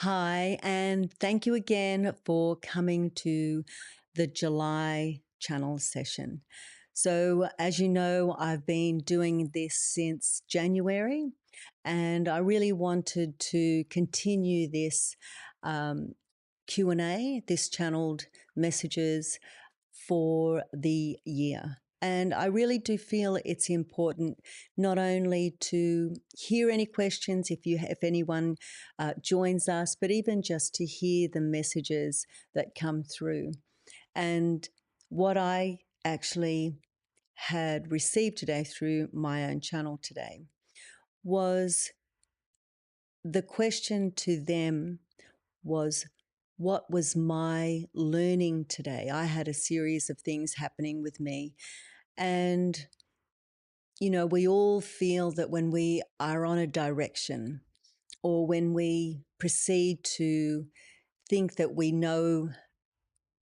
Hi, and thank you again for coming to the July channel session. So, as you know, I've been doing this since January, and I really wanted to continue this Q&A, this channeled messages for the year. And I really do feel it's important not only to hear any questions if anyone joins us, but even just to hear the messages that come through. And what I actually had received today through my own channel today was the question to them was, what was my learning today? I had a series of things happening with me. And, we all feel that when we are on a direction or when we proceed to think that we know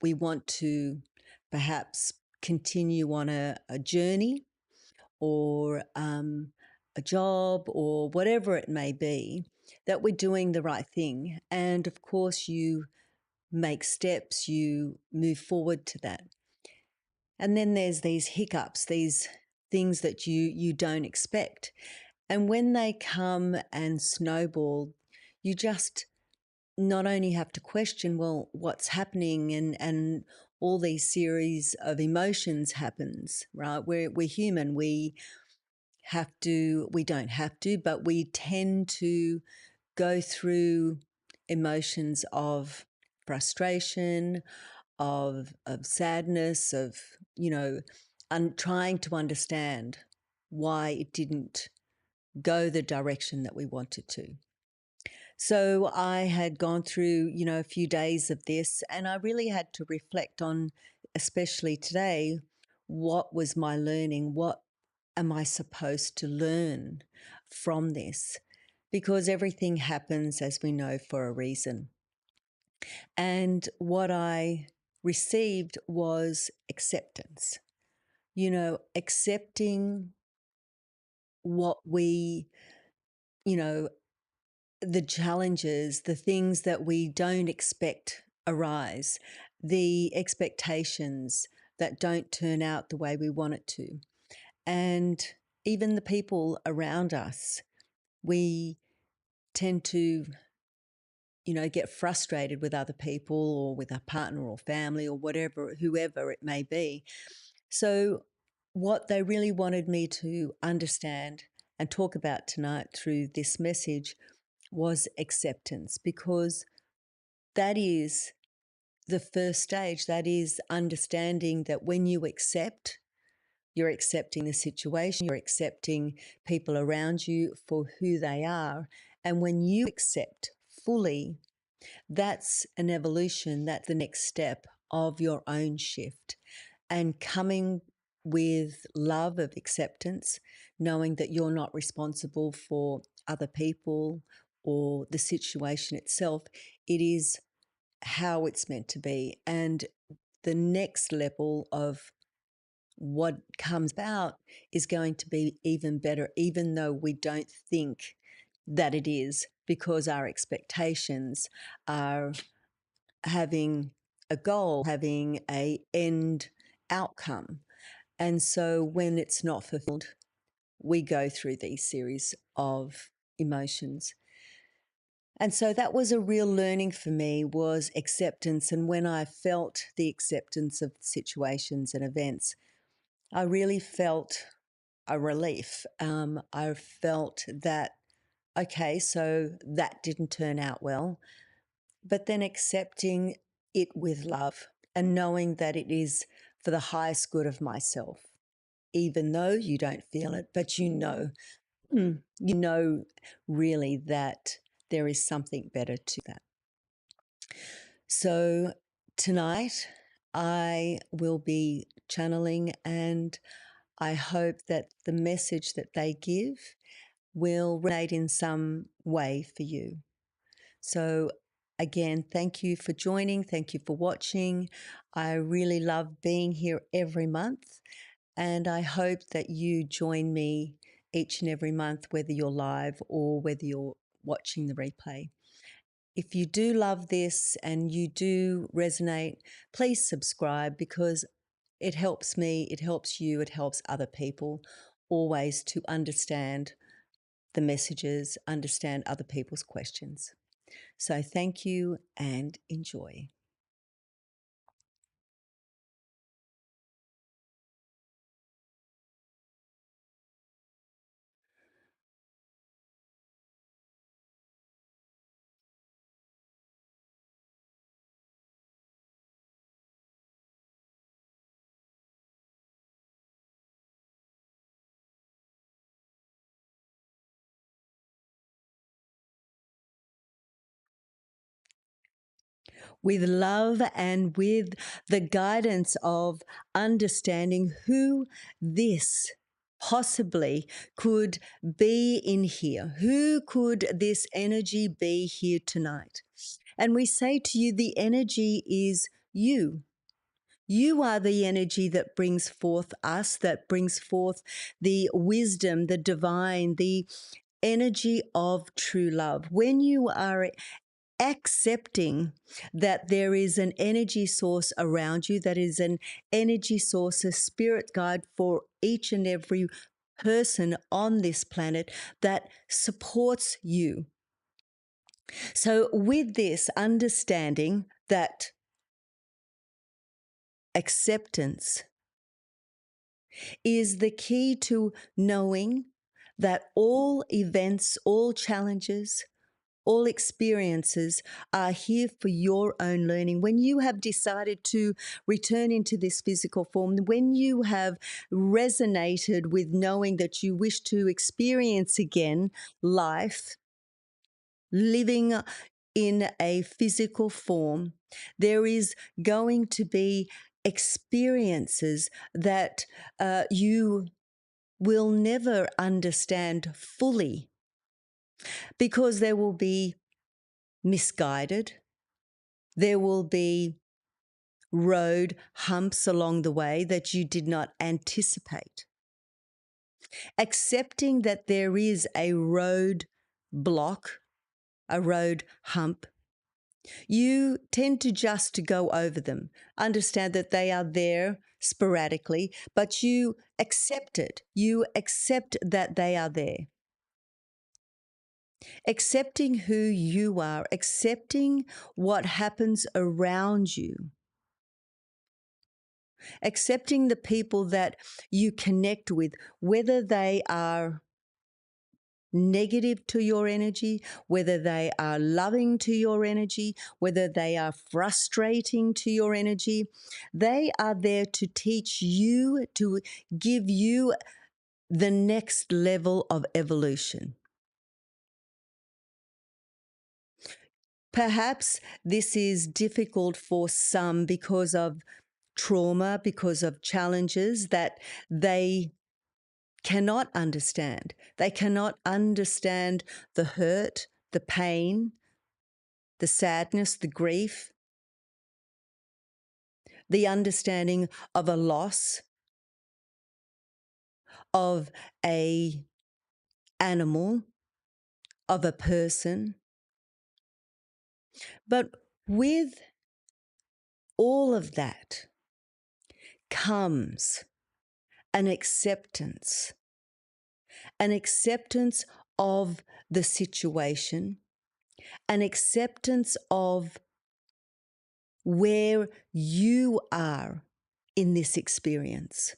we want to perhaps continue on a journey or a job or whatever it may be, that we're doing the right thing. And of course, you make steps, you move forward to that. And then there's these hiccups, these things that you don't expect. And when they come and snowball, you just not only have to question, well, what's happening, and all these series of emotions happens, right? We're human. We don't have to, but we tend to go through emotions of frustration, of sadness, of, trying to understand why it didn't go the direction that we wanted to. So I had gone through, a few days of this, and I really had to reflect on, especially today, what was my learning? What am I supposed to learn from this? Because everything happens, as we know, for a reason. And what I received was acceptance, accepting what we, you know, the challenges, the things that we don't expect arise, the expectations that don't turn out the way we want it to. And even the people around us, we tend to, get frustrated with other people or with a partner or family or whatever, whoever it may be. So, what they really wanted me to understand and talk about tonight through this message was acceptance, because that is the first stage. That is understanding that when you accept, you're accepting the situation, you're accepting people around you for who they are. And when you accept fully, that's an evolution, that's the next step of your own shift. And coming with love of acceptance, knowing that you're not responsible for other people or the situation itself, it is how it's meant to be. And the next level of what comes about is going to be even better, even though we don't think that it is, because our expectations are having a goal, having a end outcome. And so when it's not fulfilled, we go through these series of emotions. And so that was a real learning for me, was acceptance. And when I felt the acceptance of situations and events, I really felt a relief. I felt that, okay, so that didn't turn out well, but then accepting it with love and knowing that it is for the highest good of myself, even though you don't feel it, but you know really that there is something better to that. So tonight I will be channeling, and I hope that the message that they give will resonate in some way for you. So again, thank you for joining. Thank you for watching. I really love being here every month, and I hope that you join me each and every month, whether you're live or whether you're watching the replay. If you do love this and you do resonate, please subscribe, because it helps me, it helps you, it helps other people always to understand the messages, understand other people's questions. So thank you and enjoy. With love and with the guidance of understanding who this possibly could be in here. Who could this energy be here tonight? And we say to you, the energy is you. You are the energy that brings forth us, that brings forth the wisdom, the divine, the energy of true love. When you are accepting that there is an energy source around you, that is an energy source, a spirit guide for each and every person on this planet that supports you. So, with this understanding that acceptance is the key to knowing that all events, all challenges, all experiences are here for your own learning. When you have decided to return into this physical form, when you have resonated with knowing that you wish to experience again life, living in a physical form, there is going to be experiences that you will never understand fully, because there will be misguided, there will be road humps along the way that you did not anticipate. Accepting that there is a road block, a road hump, you tend to just to go over them, understand that they are there sporadically, but you accept it. You accept that they are there. Accepting who you are, accepting what happens around you, accepting the people that you connect with, whether they are negative to your energy, whether they are loving to your energy, whether they are frustrating to your energy. They are there to teach you, to give you the next level of evolution. Perhaps this is difficult for some because of trauma, because of challenges that they cannot understand. They cannot understand the hurt, the pain, the sadness, the grief, the understanding of a loss of a animal, of a person. But with all of that comes an acceptance of the situation, an acceptance of where you are in this experience.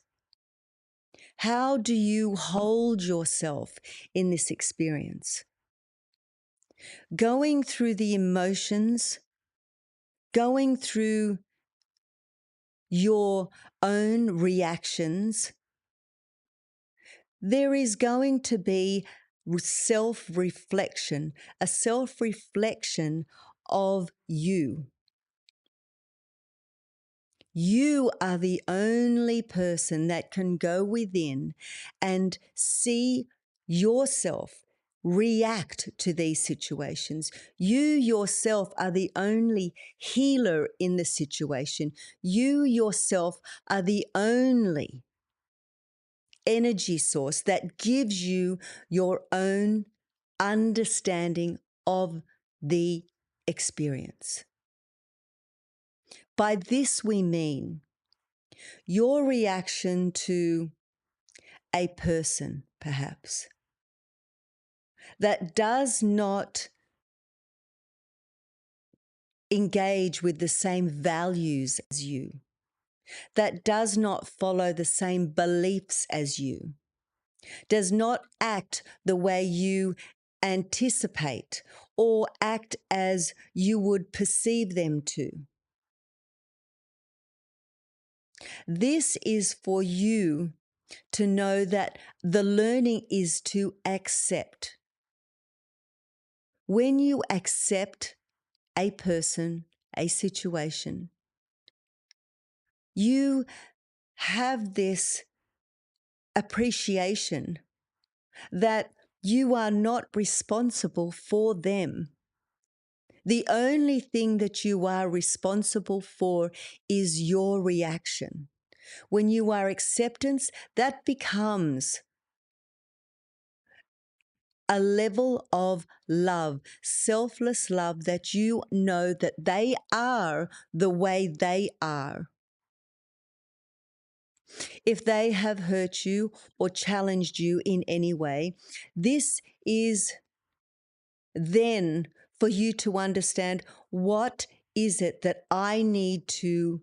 How do you hold yourself in this experience? Going through the emotions, going through your own reactions, there is going to be self-reflection, a self-reflection of you. You are the only person that can go within and see yourself react to these situations. You yourself are the only healer in the situation. You yourself are the only energy source that gives you your own understanding of the experience. By this we mean your reaction to a person, perhaps, that does not engage with the same values as you, that does not follow the same beliefs as you, does not act the way you anticipate or act as you would perceive them to. This is for you to know that the learning is to accept. When you accept a person, a situation, you have this appreciation that you are not responsible for them. The only thing that you are responsible for is your reaction. When you are acceptance, that becomes a level of love, selfless love, that you know that they are the way they are. If they have hurt you or challenged you in any way, this is then for you to understand, what is it that I need to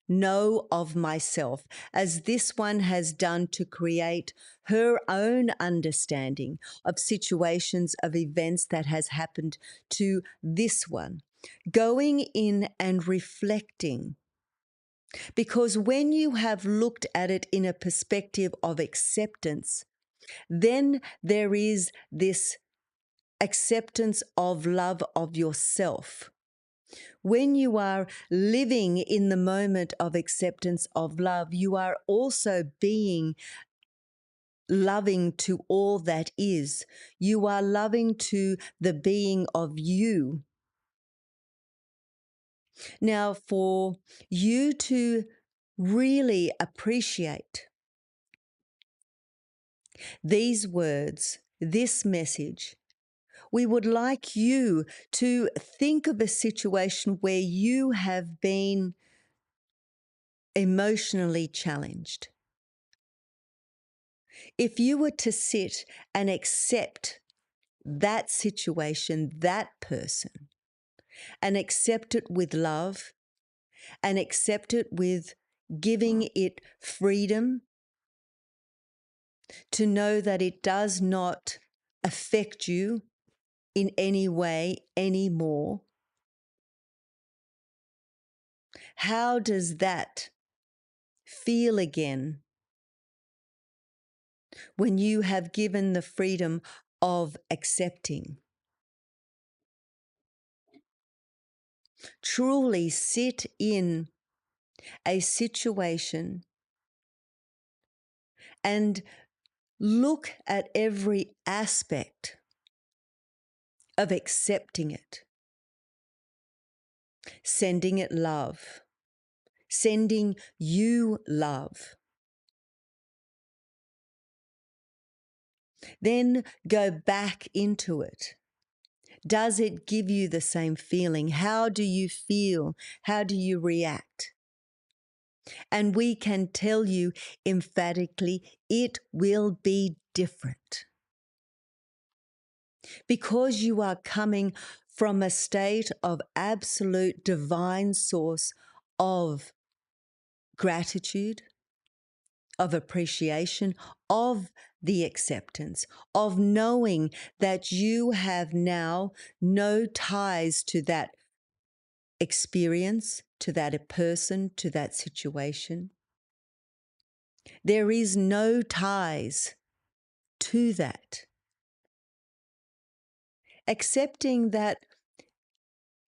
know of myself, as this one has done to create her own understanding of situations, of events that has happened to this one. Going in and reflecting. Because when you have looked at it in a perspective of acceptance, then there is this acceptance of love of yourself. When you are living in the moment of acceptance of love, you are also being loving to all that is. You are loving to the being of you. Now, for you to really appreciate these words, this message, we would like you to think of a situation where you have been emotionally challenged. If you were to sit and accept that situation, that person, and accept it with love, and accept it with giving it freedom to know that it does not affect you in any way anymore, how does that feel again when you have given the freedom of accepting? Truly sit in a situation and look at every aspect of accepting it, sending it love, sending you love. Then go back into it. Does it give you the same feeling? How do you feel? How do you react? And we can tell you emphatically, it will be different. Because you are coming from a state of absolute divine source of gratitude, of appreciation, of the acceptance, of knowing that you have now no ties to that experience, to that person, to that situation. There is no ties to that. Accepting that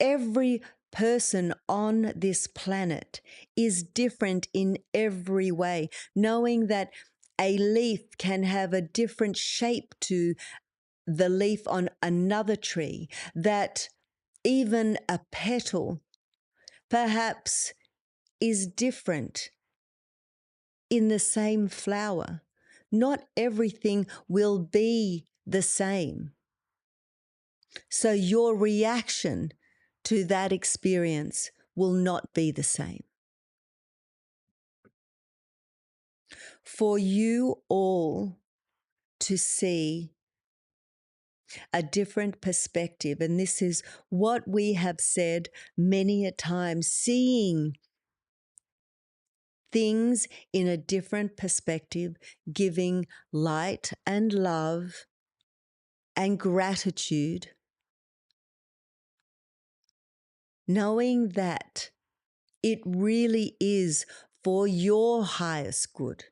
every person on this planet is different in every way, knowing that a leaf can have a different shape to the leaf on another tree, that even a petal perhaps is different in the same flower. Not everything will be the same. So your reaction to that experience will not be the same. For you all to see a different perspective, and this is what we have said many a time, seeing things in a different perspective, giving light and love and gratitude, knowing that it really is for your highest good,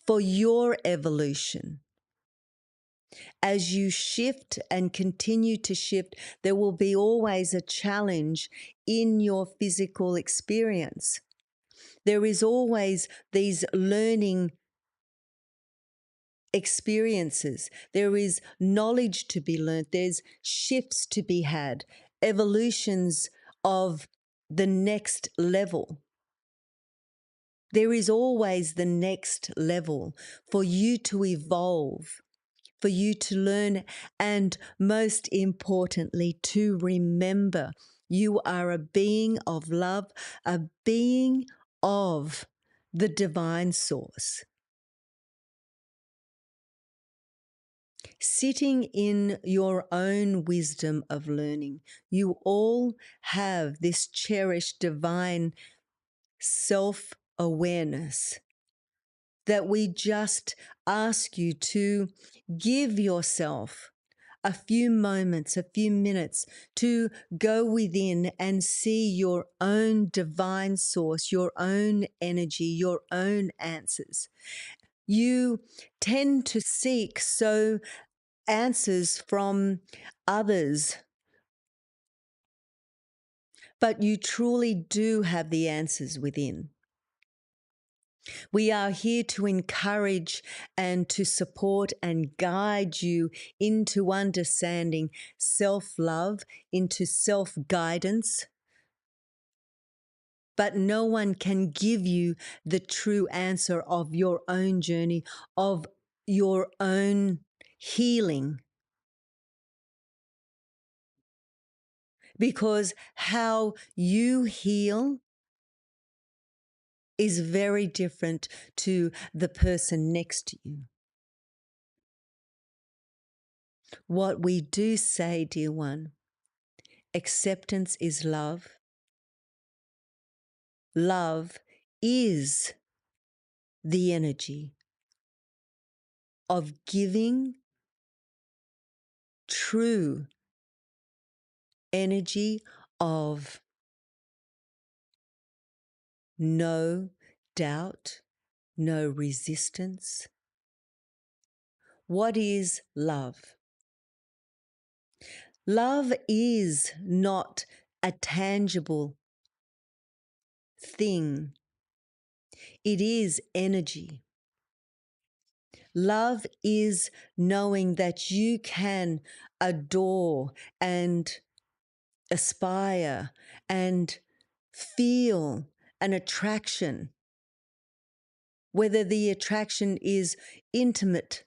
for your evolution. As you shift and continue to shift, there will be always a challenge in your physical experience. There is always these learning experiences. There is knowledge to be learned. There's shifts to be had, evolutions of the next level. There is always the next level for you to evolve, for you to learn, and most importantly, to remember you are a being of love, a being of the divine source. Sitting in your own wisdom of learning, you all have this cherished divine self-awareness that we just ask you to give yourself a few moments, a few minutes to go within and see your own divine source, your own energy, your own answers. You tend to seek answers from others, but you truly do have the answers within. We are here to encourage and to support and guide you into understanding self-love, into self-guidance. But no one can give you the true answer of your own journey, of your own healing. Because how you heal is very different to the person next to you. What we do say, dear one, acceptance is love. Love is the energy of giving, true energy of no doubt, no resistance. What is love? Love is not a tangible thing. It is energy. Love is knowing that you can adore and aspire and feel an attraction, whether the attraction is intimate,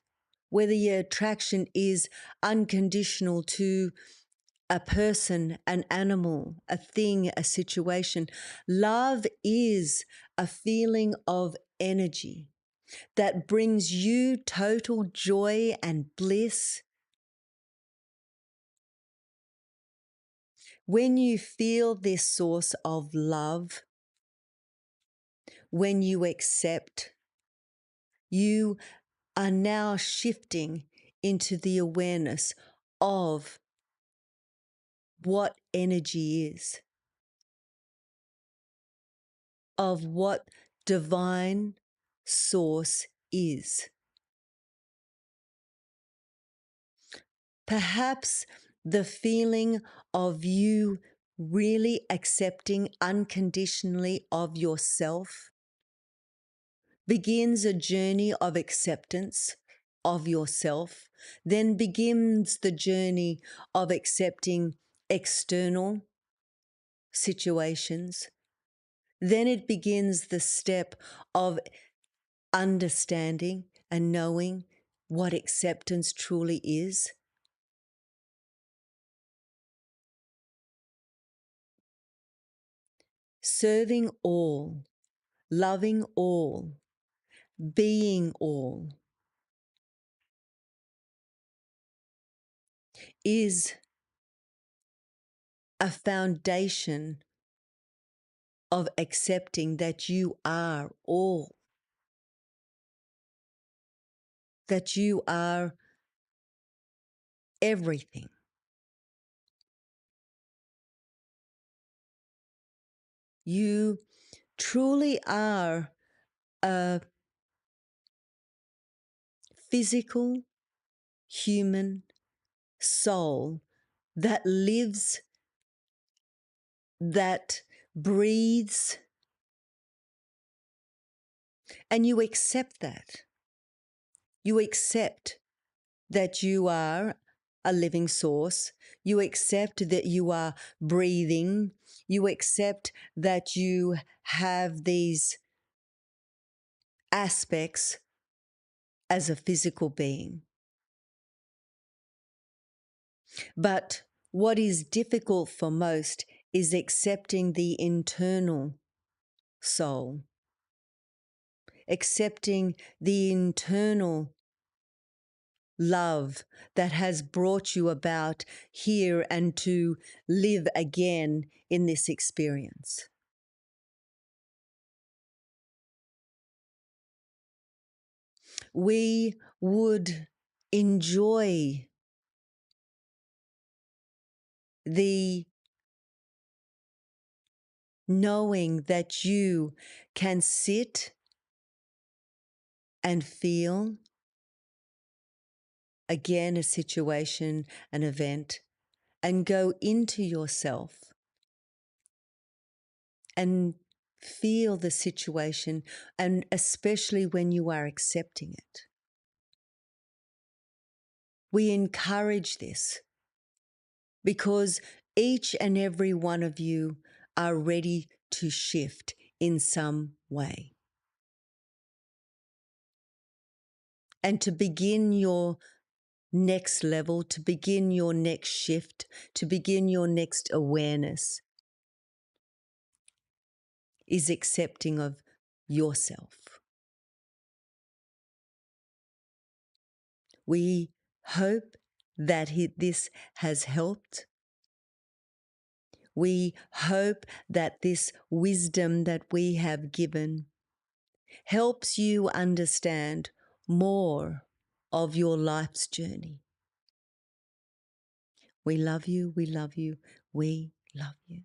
whether the attraction is unconditional to a person, an animal, a thing, a situation. Love is a feeling of energy that brings you total joy and bliss. When you feel this source of love, when you accept, you are now shifting into the awareness of what energy is, of what divine source is. Perhaps the feeling of you really accepting unconditionally of yourself begins a journey of acceptance of yourself, then begins the journey of accepting external situations. Then it begins the step of understanding and knowing what acceptance truly is. serving all, loving all, being all is a foundation of accepting that you are all, that you are everything. You truly are a physical, human soul that lives, that breathes, and you accept that. You accept that you are a living source. You accept that you are breathing. You accept that you have these aspects as a physical being. But what is difficult for most is accepting the internal soul, accepting the internal love that has brought you about here and to live again in this experience. We would enjoy the knowing that you can sit and feel again a situation, an event, and go into yourself and feel the situation, and especially when you are accepting it. We encourage this because each and every one of you are ready to shift in some way. And to begin your next level, to begin your next shift, to begin your next awareness is accepting of yourself. We hope that this has helped. We hope that this wisdom that we have given helps you understand more of your life's journey. We love you, we love you, we love you.